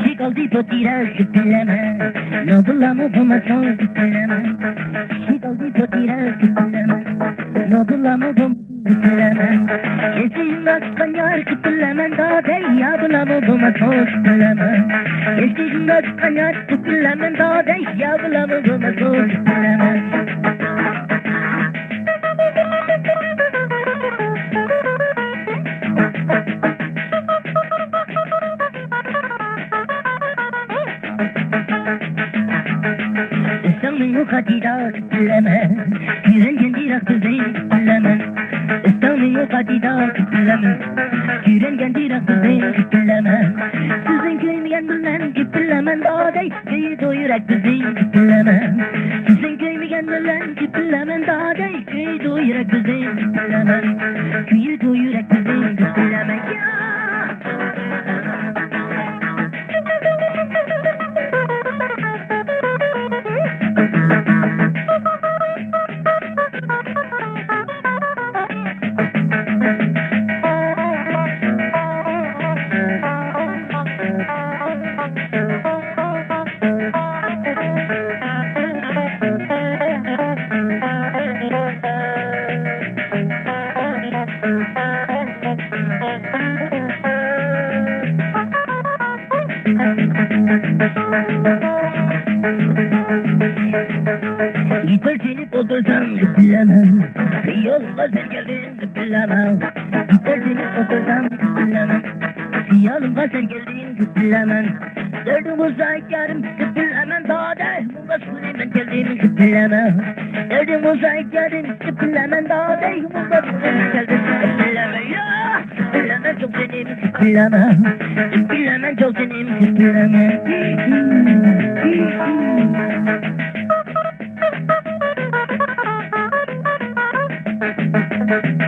Şikaldi potira şüpheleme, nobulamı bulmasın şüpheleme. Şikaldi potira şüpheleme, nobulamı bulmasın şüpheleme. Geçtiğimde çıkan yar şüpheleme, daha değil ya bulamı bulmasın şüpheleme. Geçtiğimde çıkan yar şüpheleme, daha değil ya bulamı bulmasın şüpheleme. Kadida kıpırlama, yüren kendi kızı kıpırlama. İstanbul'u kadida kıpırlama, yüren kendi kızı kıpırlama. Sizin köymeyen bilen kıpırlama, dağday köyü doyurak kızı kıpırlama. Sizin köymeyen bilen kıpırlama, dağday köyü doyurak kızı kıpırlama. Köyü doyurak kızı kıpırlama. Gitar seni otursam kıpırlamam, yoluma sen geldin kıpırlamam. Gitar seni otursam kıpırlamam, yoluma sen geldin kıpırlamam. Derdim uzak yarım kıpırlamam, dağda muğla suni ben geldim kıpırlamam. Derdim uzak yarım kıpırlamam, dağda muğla suni ben geldim kıpırlamam. Ya kıpırlamam çok senim kıpırlamam, kıpırlamam çok senim kıpırlamam. Thank you.